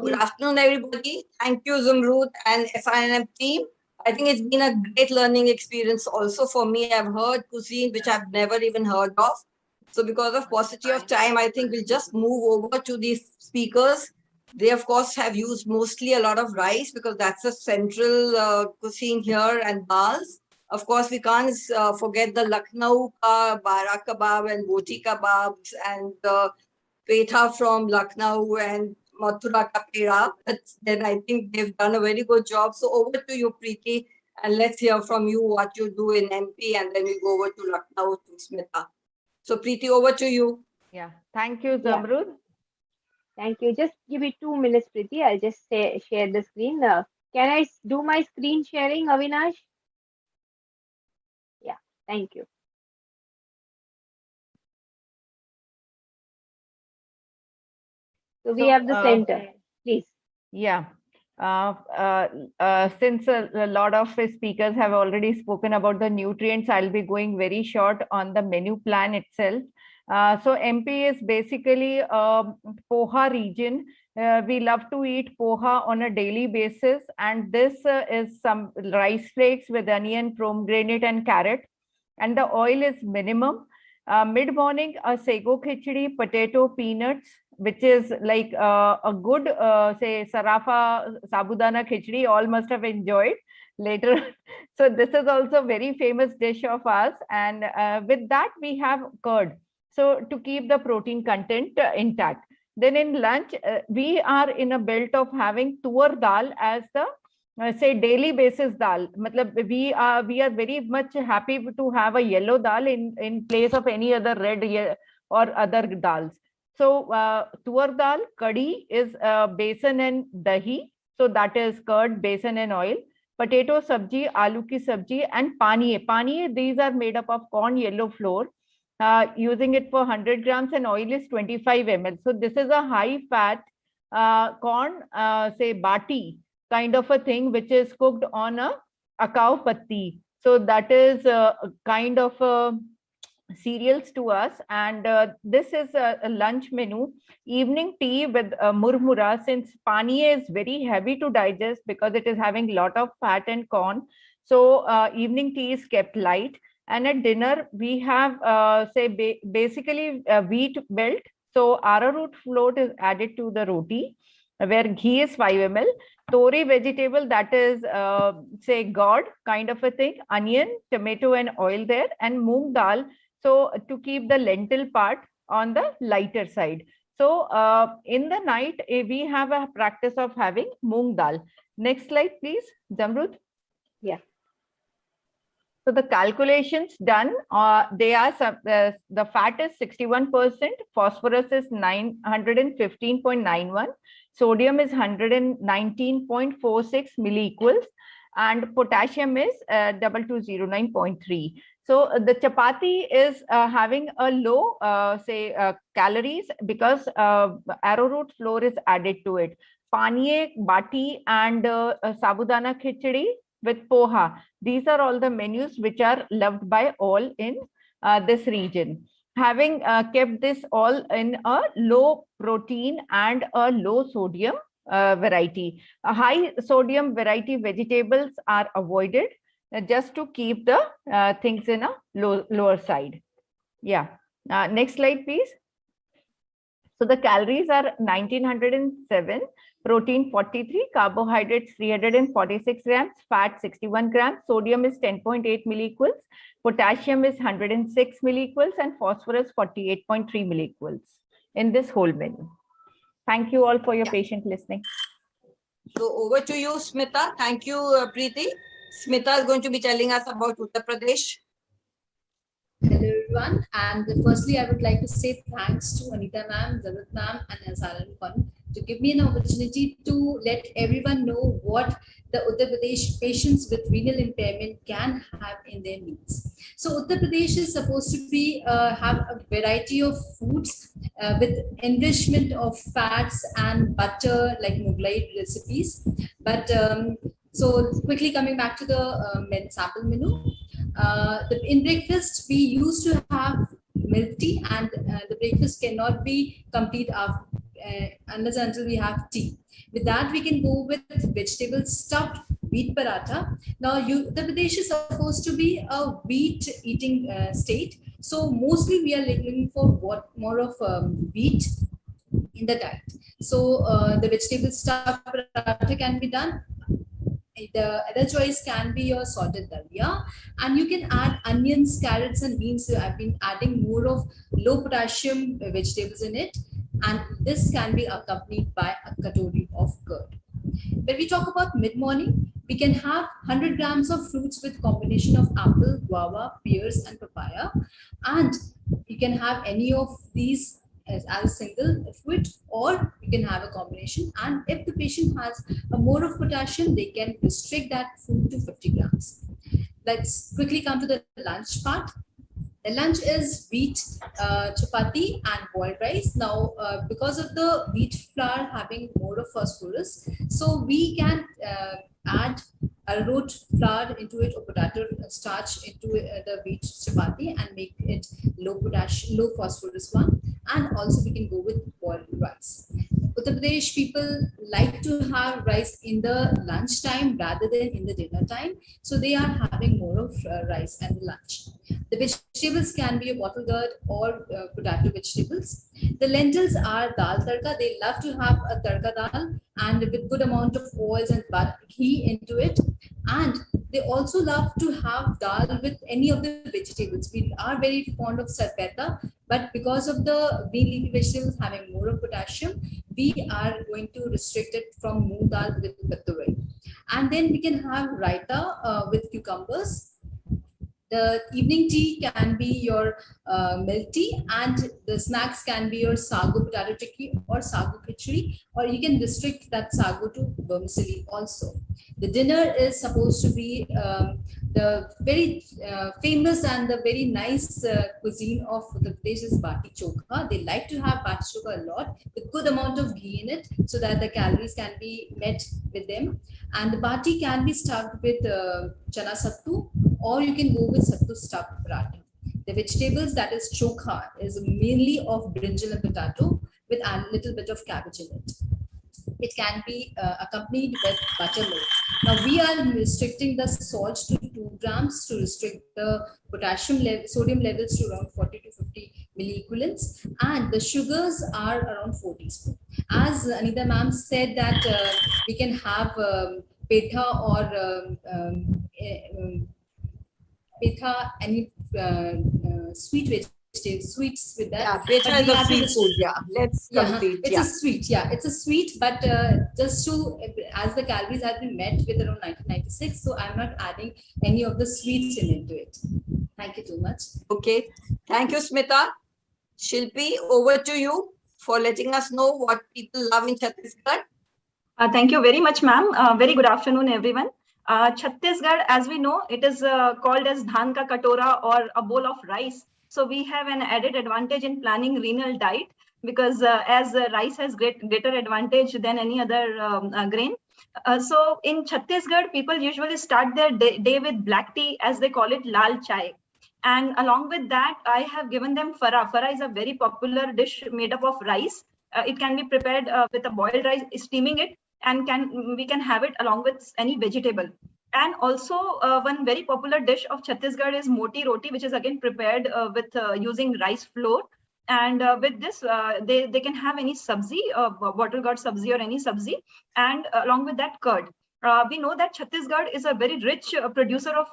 Good afternoon, everybody. Thank you, Zumrud and SINM team. I think it's been a great learning experience also for me. I've heard cuisine which I've never even heard of. So because of paucity of time, I think we'll just move over to the speakers. They, of course, have used mostly a lot of rice because that's a central cuisine here, and dals. Of course, we can't forget the Lucknow bara kebab and boti kebabs and petha from Lucknow and Mathura ka peda. Then I think they've done a very good job. So over to you, Preeti, and let's hear from you what you do in MP, and then we go over to Lucknow to Smita. So Preeti, over to you. Yeah, thank you, Yeah, Zamrud. thank you. Just give me 2 minutes, Preeti. I'll just share the screen. Can I do my screen sharing, Avinash? Yeah, thank you. So we So, have the center, please. yeah. Since a lot of speakers have already spoken about the nutrients, I'll be going very short on the menu plan itself. So MP is basically a poha region. We love to eat poha on a daily basis, and this is some rice flakes with onion, pomegranate, and carrot, and the oil is minimum. Mid-morning, a sago khichdi, potato, peanuts, which is like a good, say, Sarafa Sabudana khichdi, all must have enjoyed later. So this is also a very famous dish of ours. And with that, we have curd. So to keep the protein content intact. Then in lunch, we are in a belt of having tur dal as the say daily basis dal. Matlab, we are very much happy to have a yellow dal in place of any other red or other dals. So tur dal, kadhi is besan and dahi. So that is curd, besan and oil. Potato sabji, aloo ki sabji, and paniye. Paniye, these are made up of corn yellow flour. Using it for 100 grams, and oil is 25 ml. So this is a high fat corn, say bati kind of a thing, which is cooked on a cow patti. So that is a kind of a cereals to us. And this is a lunch menu. Evening tea with murmura, since paniye is very heavy to digest because it is having a lot of fat and corn. So evening tea is kept light. And at dinner, we have, say, basically wheat melt. So arrowroot float is added to the roti, where ghee is 5 ml. Tori vegetable, that is, say, gourd kind of a thing. Onion, tomato, and oil there. And moong dal, so to keep the lentil part on the lighter side. So in the night, we have a practice of having moong dal. Next slide, please, Zamrud. Yeah. So the calculations done, they are the fat is 61%, phosphorus is 915.91, sodium is 119.46 milliequals, and potassium is 2209.3. So the chapati is having a low, say, calories because arrowroot flour is added to it. Paniye, bati, and sabudana khichdi with poha. These are all the menus which are loved by all in this region. Having kept this all in a low protein and a low sodium variety. A high sodium variety vegetables are avoided just to keep the things in a lower side. Yeah. Next slide, please. So the calories are 1907, protein 43, carbohydrates 346 grams, fat 61 grams, sodium is 10.8 milliequals, potassium is 106 milliequals, and phosphorus 48.3 milliequals in this whole menu. Thank you all for your patient listening. So over to you, Smita. Thank you, Preeti. Smita is going to be telling us about Uttar Pradesh. Hello everyone, and firstly I would like to say thanks to Anita ma'am, Zamrud ma'am, and SRM to give me an opportunity to let everyone know what the Uttar Pradesh patients with renal impairment can have in their meals. So Uttar Pradesh is supposed to be have a variety of foods with enrichment of fats and butter, like Mughlai recipes. But so quickly coming back to the sample menu. In breakfast, we used to have milk tea, and the breakfast cannot be complete unless and until we have tea. With that, we can go with vegetable stuffed wheat paratha. Now, Uttar Pradesh is supposed to be a wheat eating state. So mostly we are looking for more of wheat in the diet. So the vegetable stuffed paratha can be done. The other choice can be your salted dalia, and you can add onions, carrots, and beans. So I've been adding more of low potassium vegetables in it, and this can be accompanied by a katori of curd. When we talk about mid-morning, we can have 100 grams of fruits with combination of apple, guava, pears, and papaya, and you can have any of these as a single fruit, or you can have a combination. And if the patient has a more of potassium, they can restrict that food to 50 grams. Let's quickly come to the lunch part. The lunch is wheat, chapati, and boiled rice. Now, because of the wheat flour having more of phosphorus, so we can add arrowroot flour into it, or potato starch into the wheat chapati, and make it low potassium, low phosphorus one. And also we can go with boiled rice. Uttar Pradesh people like to have rice in the lunch time rather than in the dinner time. So they are having more of rice and lunch. The vegetables can be a bottle gourd or potato vegetables. The lentils are dal tadka. They love to have a tadka dal and with good amount of oils and ghee into it. And they also love to have dal with any of the vegetables. We are very fond of sarpeta, but because of the green leafy vegetables having more of potassium, we are going to restrict it from moong dal with patturai. And then we can have raita with cucumbers. The evening tea can be your milk tea, and the snacks can be your sagu potato tikki or sagu khichdi, or you can restrict that sagu to vermicelli also. The dinner is supposed to be the very famous and the very nice cuisine of the place is bati chokha. They like to have bati chokha a lot with good amount of ghee in it, so that the calories can be met with them. And the bati can be stuffed with chana sattu, or you can go with sattu stuffed paratha. The vegetables, that is chokha, is mainly of brinjal and potato with a little bit of cabbage in it. It can be accompanied with buttermilk. Now we are restricting the salt to 2 grams to restrict the sodium levels to around 40 to 50 milliequivalents, and the sugars are around 4 teaspoons. As Anita ma'am said that we can have petha or petha, any sweet vegetables, sweets with that. Yeah, petha is a free food. Yeah, let's complete. It's a sweet. Yeah, it's a sweet, but just to, as the calories have been met with around 1996, so I'm not adding any of the sweets into it. Thank you too much. Okay, thank you, Smita. Shilpi, over to you for letting us know what people love in Chhattisgarh. Thank you very much, ma'am. Very good afternoon, everyone. Chhattisgarh, as we know, it is called as dhan ka katora, or a bowl of rice. So we have an added advantage in planning renal diet, because as rice has greater advantage than any other grain. So in Chhattisgarh, people usually start their day with black tea, as they call it, lal chai. And along with that, I have given them fara. Fara is a very popular dish made up of rice. It can be prepared with a boiled rice, steaming it, and we can have it along with any vegetable. And also one very popular dish of Chhattisgarh is moti roti, which is again prepared with using rice flour. And with this, they can have any sabzi, bottle gourd sabzi or any sabzi, and along with that curd. We know that Chhattisgarh is a very rich producer of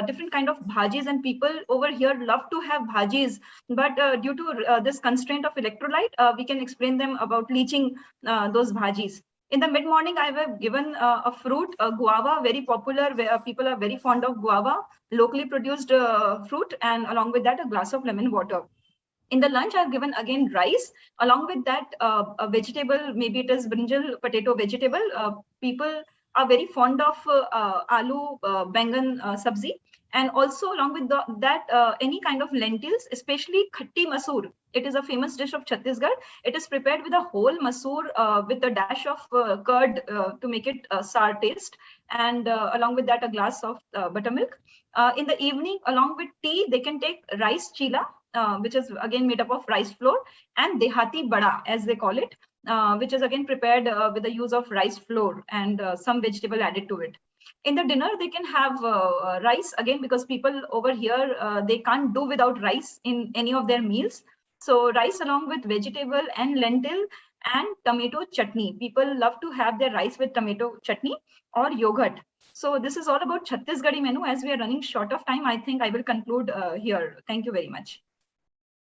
different kind of bhajis, and people over here love to have bhajis. But due to this constraint of electrolyte, we can explain them about leaching those bhajis. In the mid-morning, I have given a fruit, guava, very popular, where people are very fond of guava, locally produced fruit, and along with that, a glass of lemon water. In the lunch, I've given again rice. Along with that, a vegetable, maybe it is brinjal, potato vegetable. People are very fond of aloo, bangan sabzi. And also along with that, any kind of lentils, especially khatti masoor. It is a famous dish of Chhattisgarh. It is prepared with a whole masoor with a dash of curd to make it sour taste. And along with that, a glass of buttermilk. In the evening, along with tea, they can take rice chila, which is again made up of rice flour, and dehati bada, as they call it. which is again prepared with the use of rice flour and some vegetable added to it. In the dinner, they can have rice again, because people over here, they can't do without rice in any of their meals. So rice along with vegetable and lentil and tomato chutney. People love to have their rice with tomato chutney or yogurt. So this is all about Chhattisgarhi menu. As we are running short of time, I think I will conclude here. Thank you very much.